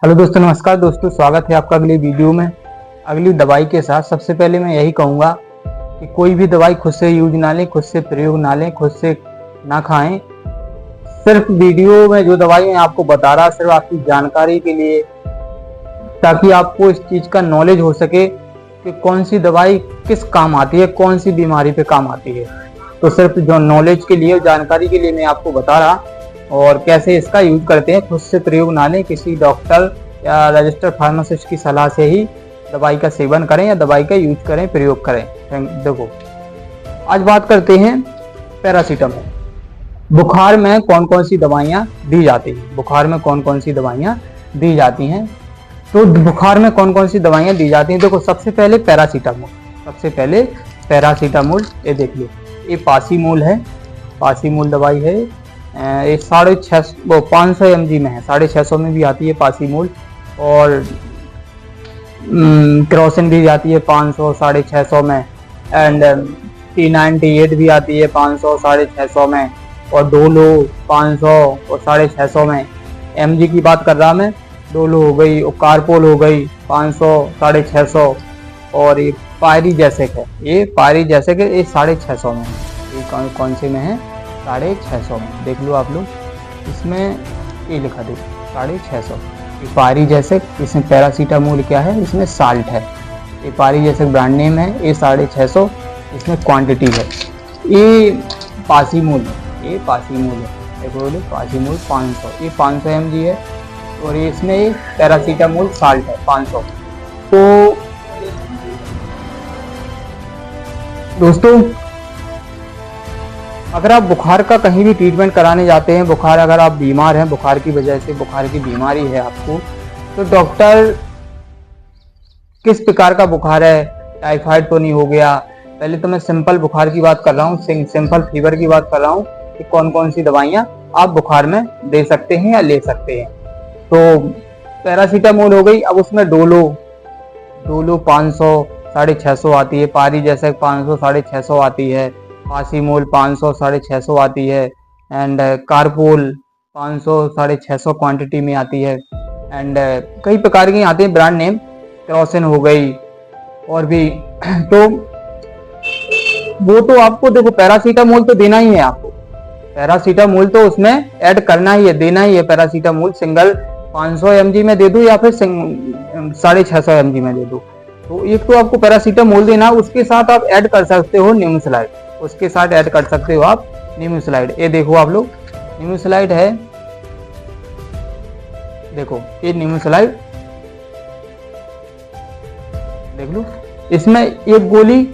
Hello दोस्तों, नमस्कार दोस्तों, स्वागत है आपका अगली वीडियो में अगली दवाई के साथ। सबसे पहले मैं यही कहूँगा कि कोई भी दवाई खुद से यूज ना लें, खुद से प्रयोग ना लें, खुद से ना खाएं। सिर्फ वीडियो में जो दवाई मैं आपको बता रहा सिर्फ आपकी जानकारी के लिए, ताकि आपको इस चीज़ का नॉलेज हो सके कि कौन सी दवाई किस काम आती है, कौन सी बीमारी पे काम आती है। तो सिर्फ जो नॉलेज के लिए, जानकारी के लिए मैं आपको बता रहा, और कैसे इसका यूज करते हैं। खुद से प्रयोग ना लें, किसी डॉक्टर या रजिस्टर्ड फार्मासिस्ट की सलाह से ही दवाई का सेवन करें या दवाई का यूज करें, प्रयोग करें। देखो, आज बात करते हैं पैरासीटामोल। बुखार में कौन कौन सी दवाइयाँ दी जाती हैं? बुखार में कौन कौन सी दवाइयाँ दी जाती हैं? तो बुखार में कौन कौन सी दवाइयाँ दी जाती हैं? देखो, सबसे पहले पैरासीटामोल, ये देख लो, ये पासीमोल है, पासीमोल दवाई है। ये 500 mg में है, 650 में भी आती है पासीमोल, और क्रोसिन भी आती है 500 650 में, एंड T98 भी आती है 500 650 में, और डोलो 500 और 650 में। mg की बात कर रहा मैं, डोलो हो गई और कारपोल हो गई 500 650, और ये पायरीजैसेक है, ये 650 में। ये कौन से में है? 650 में। देख लो आप लोग, इसमें ये लिखा दे 650। ये पायरीजैसेक, इसमें पैरासीटामोल क्या है? इसमें साल्ट है। ये पायरीजैसेक ब्रांड नेम है, ये 650 इसमें क्वांटिटी है। ये पासीमोल है, देखो पासीमोल 500, ये 500 mg है, और ये इसमें ये पैरासीटामोल साल्ट है 500। तो दोस्तों, अगर आप बुखार का कहीं भी ट्रीटमेंट कराने जाते हैं, बुखार अगर आप बीमार हैं, बुखार की वजह से, बुखार की बीमारी है आपको, तो डॉक्टर किस प्रकार का बुखार है, टाइफाइड तो नहीं हो गया? पहले तो मैं सिंपल बुखार की बात कर रहा हूँ, सिंपल फीवर की बात कर रहा हूँ कि कौन कौन सी दवाइयाँ आप बुखार में दे सकते हैं या ले सकते हैं। तो पैरासीटामोल हो गई। अब उसमें डोलो 500 650 आती है, पायरीजैसेक 500 650 आती है, पासीमोल 500 650 आती है, एंड कारपोल 500 650 क्वांटिटी में आती है, एंड कई प्रकार की आती है ब्रांड नेम, क्रोसिन हो गई और भी। तो वो तो आपको, देखो, पैरासीटामोल तो देना ही है आपको, पैरासीटामोल तो उसमें ऐड करना ही है, देना ही है। पैरासीटामोल सिंगल 500 mg में दे दो या फिर 650 mg में दे दो। तो एक तो आपको पैरासीटामोल देना, उसके साथ आप ऐड कर सकते हो न्यूमोसाइड, उसके साथ ऐड कर सकते हो आप न्यूमोसाइड। ये देखो आप लोग, न्यूमोसाइड है, देखो ये न्यूमोसाइड देख लो। इसमें एक गोली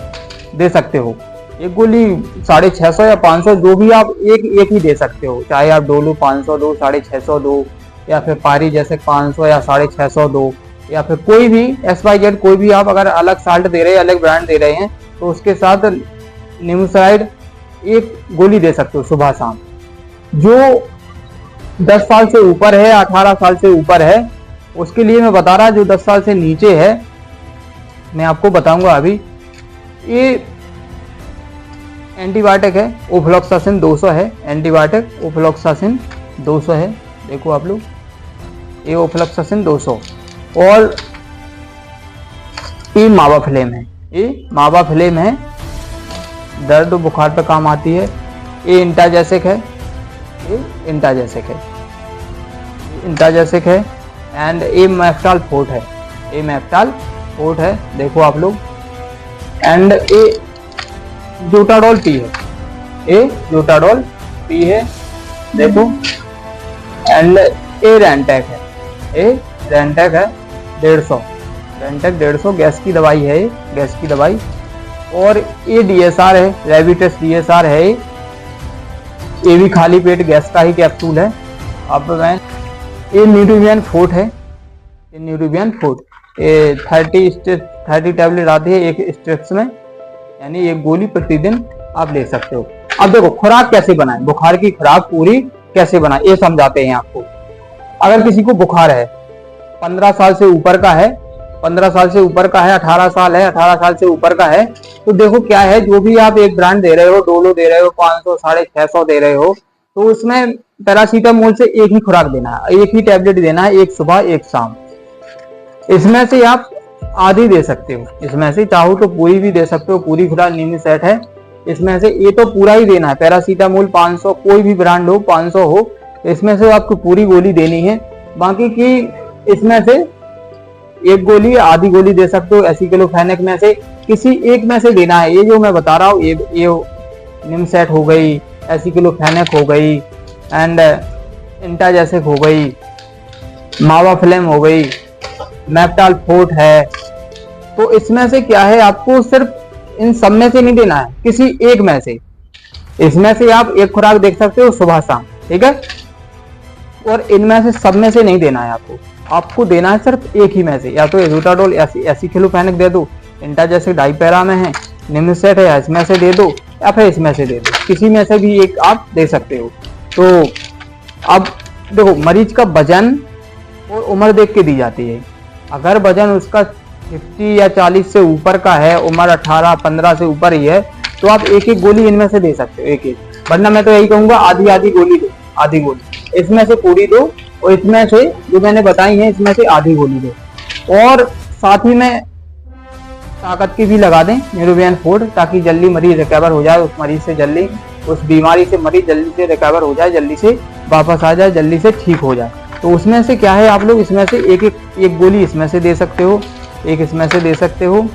दे सकते हो, एक गोली 650 या 500, जो भी आप एक ही दे सकते हो। चाहे आप डोलो 500 दो, 650 दो, या फिर पायरीजैसेक 500 या 650 दो, या फिर कोई भी XYZ, कोई भी आप अगर अलग साल्ट दे रहे हैं, अलग ब्रांड दे रहे हैं, तो उसके साथ न्यूमोसाइड एक गोली दे सकते हो सुबह शाम। जो 10 साल से ऊपर है, 18 साल से ऊपर है, उसके लिए मैं बता रहा। जो 10 साल से नीचे है, मैं आपको बताऊंगा अभी। ये एंटीबायोटिक है, ओफ्लॉक्सासिन 200 है, एंटीबायोटिक ओफ्लॉक्सासिन 200 है। देखो आप लोग, ये ओफ्लॉक्सासिन 200, और ये मावाफ्लेम है, ये मावाफ्लेम है, दर्द और बुखार पर काम आती है। ये इंटाजैसेक है, ये इंटाजैसेक है, एंड ये मैफ्टाल फोर्ट है, ये मैफ्टाल फोर्ट है। देखो आप लोग, एंड ये जोटाडोल टी है, ये जोटाडोल टी है, देखो। एंड ये रेंटेक है, ये रेंटेक है 150, रेंटेक 150 गैस की दवाई है, ये गैस की दवाई। और ये DSR है, रेविटेस DSR है, ये भी खाली पेट गैस का ही कैप्सूल है। अब मैं, ये न्यूट्रिवियन फोर्ट है, ये न्यूट्रिवियन फोर्ट, ये 30 टैबलेट आती है एक स्ट्रिप्स में, यानी एक गोली प्रतिदिन आप ले सकते हो। अब देखो, खुराक कैसे बनाएं, बुखार की खुराक पूरी कैसे बनाएं, ये समझाते हैं आपको। अगर किसी को बुखार है, 15 साल से ऊपर का है, 15 साल से ऊपर का है, 18 साल है, 18 साल से ऊपर का है, तो देखो क्या है, जो भी आप एक ब्रांड दे रहे हो, डोलो दे रहे हो 500 650 दे रहे हो, तो उसमें पैरासीटामोल से एक ही खुराक देना है, एक ही टैबलेट देना है, एक सुबह एक शाम। इसमें से आप आधी दे सकते हो, इसमें से चाहो तो पूरी भी दे सकते हो, पूरी खुराक निमिसेट है। इसमें से ये तो पूरा ही देना है, पैरासीटामोल 500, कोई भी ब्रांड हो 500 हो, इसमें से आपको पूरी गोली देनी है। बाकी की इसमें से एक गोली या आधी गोली दे सकते हो। एसिक्लोफेनेक में से किसी एक में से देना है। ये जो मैं बता रहा हूँ, ये निमसेट हो गई, एसिक्लोफेनेक हो गई, एंड इंटाजेसिक हो गई, मावाफ्लेम हो गई, मेप्टाल फोर्ट है। तो इसमें से क्या है, आपको सिर्फ इन सब में से नहीं देना है, किसी एक में से। इसमें से आप एक खुराक देख सकते हो सुबह शाम, ठीक है। और इनमें से सब में से नहीं देना है आपको देना है सिर्फ एक ही में से। या तो एजुटाडोल, एसिक्लोफेनेक दे दो, इंटाजेसिक डाइपेरा में है, निमसेट है, इसमें से दे दो, या फिर इसमें से दे दो, किसी में से भी एक आप दे सकते हो। तो अब देखो, मरीज का वजन और उम्र देख के दी जाती है। अगर वजन उसका 50 या 40 से ऊपर का है, उम्र 18-15 से ऊपर ही है, तो आप एक एक गोली इनमें से दे सकते हो, एक एक। वरना मैं तो यही कहूंगा आधी आधी गोली दो, आधी गोली इसमें से पूरी दो, और इसमें से जो मैंने बताई है इसमें से आधी गोली दो। और साथ ही में ताकत की भी लगा दें, न्यूरोबियन फोर्ट, ताकि जल्दी मरीज रिकवर हो जाए, उस मरीज से जल्दी, उस बीमारी से मरीज जल्दी से रिकवर हो जाए, जल्दी से वापस आ जाए, जल्दी से ठीक हो जाए। तो उसमें से क्या है, आप लोग इसमें से एक गोली इसमें से दे सकते हो, एक इसमें से दे सकते हो,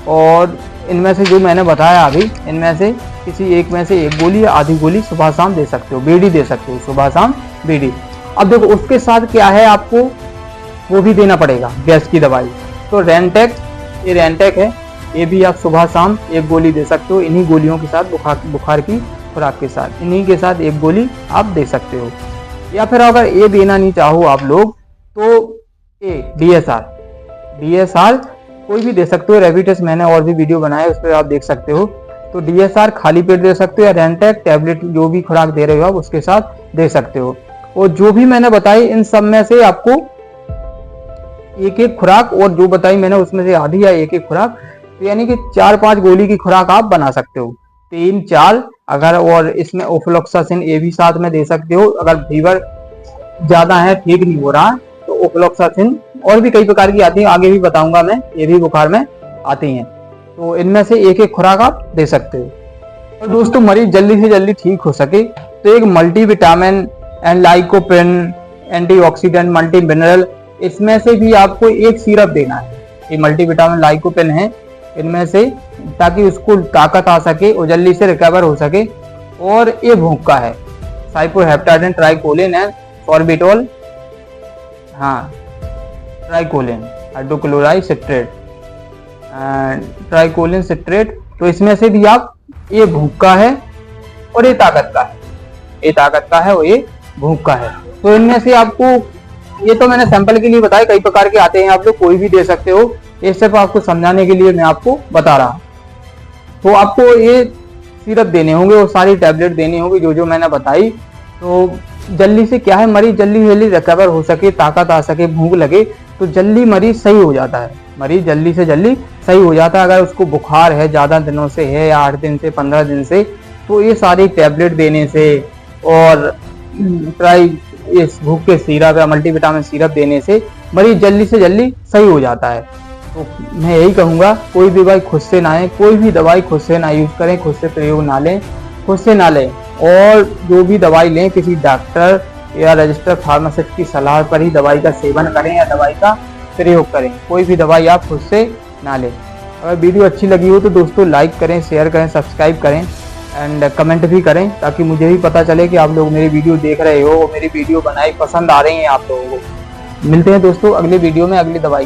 और इनमें से जो मैंने बताया अभी, इनमें से किसी एक में से एक गोली या आधी गोली सुबह शाम दे सकते हो, बीडी दे सकते हो, सुबह शाम बीडी। अब देखो उसके साथ क्या है, आपको वो भी देना पड़ेगा, गैस की दवाई। तो रेंटेक, ये रेंटेक है, ये भी आप सुबह शाम एक गोली दे सकते हो। इन्हीं गोलियों के साथ, बुखार की खुराक के साथ, इन्हीं के साथ एक गोली आप दे सकते हो। या फिर अगर ये देना नहीं चाहो आप लोग, तो ये DSR कोई भी दे सकते हो। रेविटेस मैंने और भी वीडियो बनाया, उस पर आप देख सकते हो। तो DSR खाली पेट दे सकते हो, या रेंटेक टैबलेट जो भी खुराक दे रहे हो आप उसके साथ दे सकते हो। और जो भी मैंने बताई इन सब में से आपको एक एक खुराक, और जो बताई मैंने उसमें से आधी या एक एक खुराक, तो यानी कि 4-5 गोली की खुराक आप बना सकते हो, 3-4 अगर। और इसमें ओफ्लोक्सासिन ये भी साथ में दे सकते हो। अगर फीवर ज्यादा है, ठीक नहीं हो रहा, तो ओफ्लोक्सासिन, और भी कई प्रकार की आती है, आगे भी बताऊंगा मैं, ये भी बुखार में आती हैं। तो इनमें से एक एक खुराक आप दे सकते हो। और दोस्तों, मरीज जल्दी से जल्दी ठीक हो सके तो एक multivitamin and lycopene, antioxidant, multi mineral, इसमें से भी आपको एक सिरप देना है। ये मल्टीविटामिन, लाइकोपेन है इनमें से, ताकि उसको ताकत आ सके और जल्दी से रिकवर हो सके। और ये भूख का है, साइपोहेप्टाडिन, ट्राइकोलिन एंड सॉर्बिटॉल, हाँ tricholine, hydrochloride citrate, tricholine citrate. तो इसमें से भी आप, ये भूख का है और ये ताकत का है, ये ताकत का है और ये भूख का है। तो इनमें से आपको, ये तो मैंने सैंपल के लिए बताया, कई प्रकार के आते हैं, आप लोग कोई भी दे सकते हो। ये सिर्फ आपको समझाने के लिए मैं आपको बता रहा हूँ। तो आपको ये सिरप देने होंगे और सारी टैबलेट देनी होगी जो जो मैंने बताई। तो जल्दी से क्या है, मरीज जल्दी जल्दी रिकवर हो सके, ताकत आ सके, भूख लगे, तो जल्दी मरीज सही हो जाता है। मरीज जल्दी से जल्दी सही हो जाता है। अगर उसको बुखार है, ज़्यादा दिनों से है, या 8 दिन से 15 दिन से, तो ये सारी टैबलेट देने से और इस भूख के सिरप या मल्टीविटामिन सिरप देने से मरीज जल्दी से जल्दी सही हो जाता है। तो मैं यही कहूँगा, कोई भी दवाई खुद से ना लें, कोई भी दवाई खुद से ना यूज करें, खुद से प्रयोग ना लें, खुद से ना लें। और जो भी दवाई लें, किसी डॉक्टर या रजिस्टर्ड फार्मासिस्ट की सलाह पर ही दवाई का सेवन करें या दवाई का प्रयोग करें। कोई भी दवाई आप खुद से ना लें। अगर वीडियो अच्छी लगी हो तो दोस्तों लाइक करें, शेयर करें, सब्सक्राइब करें एंड कमेंट भी करें, ताकि मुझे भी पता चले कि आप लोग मेरी वीडियो देख रहे हो, मेरी वीडियो बनाई पसंद आ रही है आप लोगों को। मिलते हैं दोस्तों अगले वीडियो में, अगली दवाई।